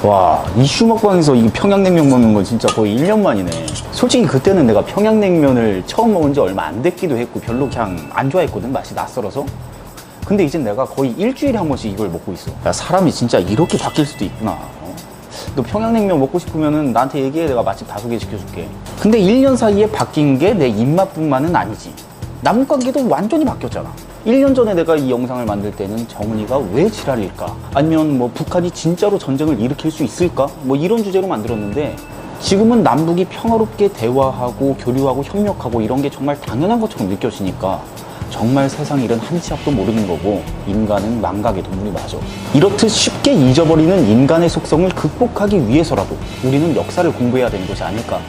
와, 이슈 먹방에서 이 평양냉면 먹는 건 진짜 거의 1년 만이네. 솔직히 그때는 내가 평양냉면을 처음 먹은 지 얼마 안 됐기도 했고 별로 그냥 안 좋아했거든, 맛이 낯설어서. 근데 이제 내가 거의 일주일에 한 번씩 이걸 먹고 있어. 야, 사람이 진짜 이렇게 바뀔 수도 있구나. 너 평양냉면 먹고 싶으면은 나한테 얘기해. 내가 맛집 5개 시켜줄게. 근데 1년 사이에 바뀐 게 내 입맛뿐만은 아니지. 남북관계도 완전히 바뀌었잖아. 1년 전에 내가 이 영상을 만들 때는 정은이가 왜 지랄일까? 아니면 뭐 북한이 진짜로 전쟁을 일으킬 수 있을까? 뭐 이런 주제로 만들었는데 지금은 남북이 평화롭게 대화하고 교류하고 협력하고 이런 게 정말 당연한 것처럼 느껴지니까 정말 세상 일은 한 치 앞도 모르는 거고 인간은 망각의 동물이 맞아. 이렇듯 쉽게 잊어버리는 인간의 속성을 극복하기 위해서라도 우리는 역사를 공부해야 되는 것이 아닐까.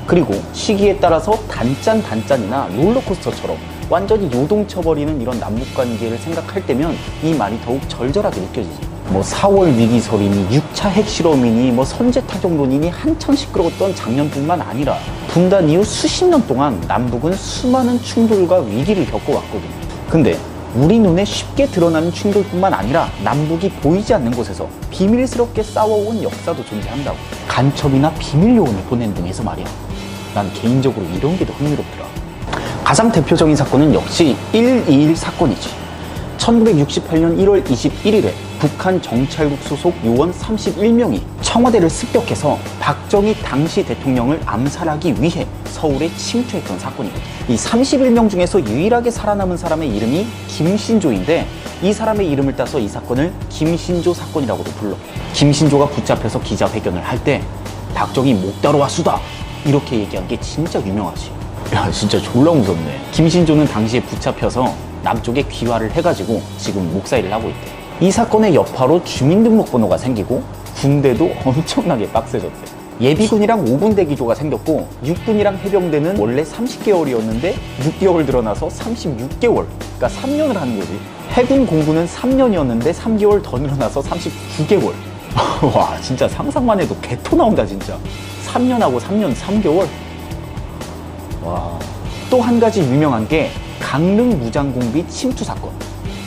그리고 시기에 따라서 단짠단짠이나 롤러코스터처럼 완전히 요동쳐버리는 이런 남북관계를 생각할 때면 이 말이 더욱 절절하게 느껴지지. 뭐 4월 위기설이니 6차 핵실험이니 뭐 선제타격론이니 한창 시끄러웠던 작년뿐만 아니라 분단 이후 수십 년 동안 남북은 수많은 충돌과 위기를 겪어왔거든. 근데 우리 눈에 쉽게 드러나는 충돌뿐만 아니라 남북이 보이지 않는 곳에서 비밀스럽게 싸워온 역사도 존재한다고. 간첩이나 비밀 요원을 보낸 등에서 말이야. 난 개인적으로 이런 게 더 흥미롭더라. 가장 대표적인 사건은 역시 1.21 사건이지. 1968년 1월 21일에 북한 정찰국 소속 요원 31명이 청와대를 습격해서 박정희 당시 대통령을 암살하기 위해 서울에 침투했던 사건이거든. 이 31명 중에서 유일하게 살아남은 사람의 이름이 김신조인데 이 사람의 이름을 따서 이 사건을 김신조 사건이라고도 불러. 김신조가 붙잡혀서 기자회견을 할 때 박정희 못 따라와 수다 이렇게 얘기한 게 진짜 유명하지. 야, 진짜 졸라 무섭네. 김신조는 당시에 붙잡혀서 남쪽에 귀화를 해가지고 지금 목사일을 하고 있대. 이 사건의 여파로 주민등록번호가 생기고 군대도 엄청나게 빡세졌대. 예비군이랑 5분대 기조가 생겼고 육군이랑 해병대는 원래 30개월이었는데 6개월 늘어나서 36개월, 그러니까 3년을 하는 거지. 해군 공군은 3년이었는데 3개월 더 늘어나서 39개월. 와, 진짜 상상만 해도 개토 나온다 진짜. 3년하고 3년 3개월. 와. 또 한 가지 유명한 게 강릉 무장공비 침투 사건.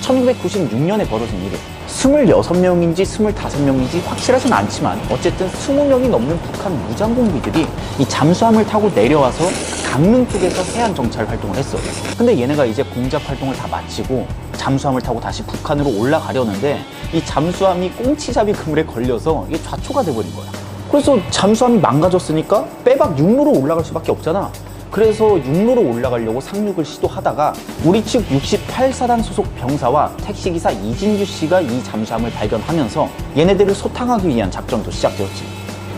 1996년에 벌어진 일이에요. 26명인지 25명인지 확실하진 않지만 어쨌든 20명이 넘는 북한 무장공비들이 이 잠수함을 타고 내려와서 강릉 쪽에서 해안 정찰 활동을 했어. 근데 얘네가 이제 공작 활동을 다 마치고 잠수함을 타고 다시 북한으로 올라가려는데 이 잠수함이 꽁치잡이 그물에 걸려서 이게 좌초가 돼버린 거야. 그래서 잠수함이 망가졌으니까 빼박 육로로 올라갈 수밖에 없잖아. 그래서 육로로 올라가려고 상륙을 시도하다가 우리 측 68사단 소속 병사와 택시기사 이진규 씨가 이 잠수함을 발견하면서 얘네들을 소탕하기 위한 작전도 시작되었지.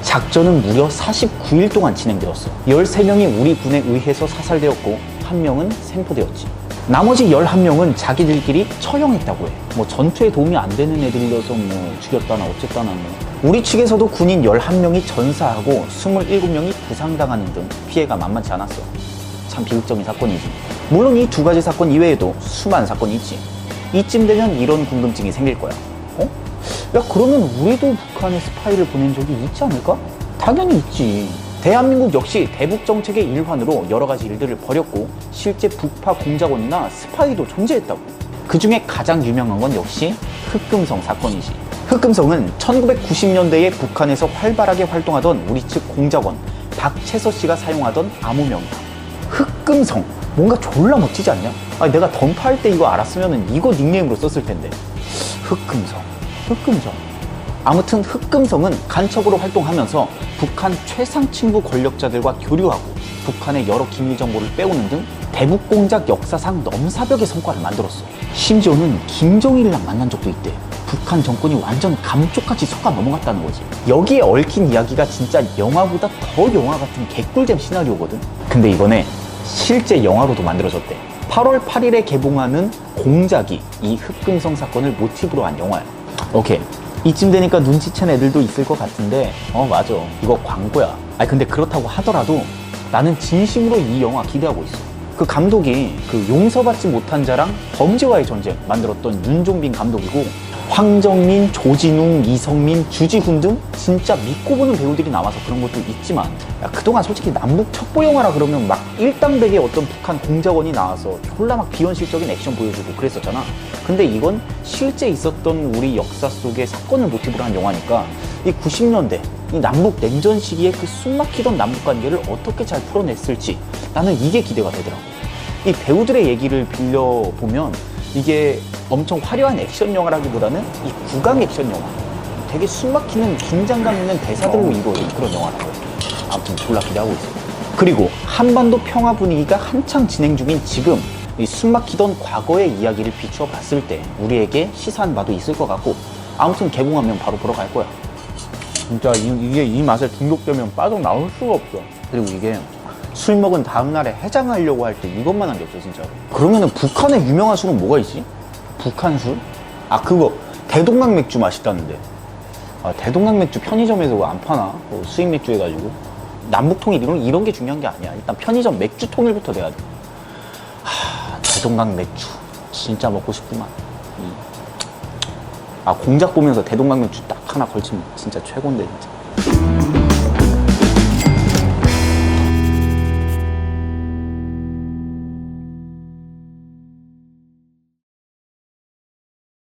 작전은 무려 49일 동안 진행되었어. 13명이 우리 군에 의해서 사살되었고 1명은 생포되었지. 나머지 11명은 자기들끼리 처형했다고 해. 뭐 전투에 도움이 안 되는 애들이어서 뭐 죽였다나 어쨌다나 뭐. 우리 측에서도 군인 11명이 전사하고 27명이 부상당하는 등 피해가 만만치 않았어. 참 비극적인 사건이지. 물론 이 2가지 사건 이외에도 수많은 사건이 있지. 이쯤 되면 이런 궁금증이 생길 거야. 어? 야, 그러면 우리도 북한에 스파이를 보낸 적이 있지 않을까? 당연히 있지. 대한민국 역시 대북 정책의 일환으로 여러 가지 일들을 벌였고 실제 북파 공작원이나 스파이도 존재했다고. 그 중에 가장 유명한 건 역시 흑금성 사건이지. 흑금성은 1990년대에 북한에서 활발하게 활동하던 우리 측 공작원 박채서 씨가 사용하던 암호명이다. 흑금성, 뭔가 졸라 멋지지 않냐? 아니, 내가 던파할 때 이거 알았으면 이거 닉네임으로 썼을 텐데. 흑금성. 아무튼 흑금성은 간첩으로 활동하면서 북한 최상 층부 권력자들과 교류하고 북한의 여러 기밀 정보를 빼오는 등 대북 공작 역사상 넘사벽의 성과를 만들었어. 심지어는 김정일이랑 만난 적도 있대. 북한 정권이 완전 감쪽같이 속아 넘어갔다는 거지. 여기에 얽힌 이야기가 진짜 영화보다 더 영화 같은 개꿀잼 시나리오거든. 근데 이번에 실제 영화로도 만들어졌대. 8월 8일에 개봉하는 공작이 이 흑금성 사건을 모티브로 한 영화야. 오케이. 이쯤 되니까 눈치챈 애들도 있을 것 같은데 맞아, 이거 광고야. 아니 근데 그렇다고 하더라도 나는 진심으로 이 영화 기대하고 있어. 그 감독이 그 용서받지 못한 자랑 범죄와의 전쟁 만들었던 윤종빈 감독이고 황정민, 조진웅, 이성민, 주지훈 등 진짜 믿고 보는 배우들이 나와서 그런 것도 있지만 야, 그동안 솔직히 남북 첩보 영화라 그러면 막 일당백의 어떤 북한 공작원이 나와서 졸라 막 비현실적인 액션 보여주고 그랬었잖아. 근데 이건 실제 있었던 우리 역사 속의 사건을 모티브로 한 영화니까 이 90년대 이 남북 냉전 시기에 그 숨막히던 남북 관계를 어떻게 잘 풀어냈을지 나는 이게 기대가 되더라고. 이 배우들의 얘기를 빌려보면 이게 엄청 화려한 액션 영화라기보다는 이 국악 액션 영화, 되게 숨막히는 긴장감 있는 대사들로 이루어진 그런 영화라고. 아무튼 졸라 기대하고 있어요. 그리고 한반도 평화 분위기가 한창 진행 중인 지금 이 숨막히던 과거의 이야기를 비추어 봤을 때 우리에게 시사한 바도 있을 것 같고, 아무튼 개봉하면 바로 보러 갈 거야. 진짜 이게 이 맛에 중독되면 빠져나올 수가 없어. 그리고 이게 술 먹은 다음날에 해장하려고 할 때 이것만 한 게 없어 진짜로. 그러면은 북한의 유명한 술은 뭐가 있지? 북한 술? 아 그거 대동강 맥주 맛있다는데. 아 대동강 맥주 편의점에서 안 파나? 수입 맥주 해가지고. 남북 통일 이런 게 중요한 게 아니야. 일단 편의점 맥주 통일부터 돼야 돼. 대동강 맥주 진짜 먹고 싶구만. 아 공작 보면서 대동강 맥주 딱 하나 걸치면 진짜 최고인데 진짜.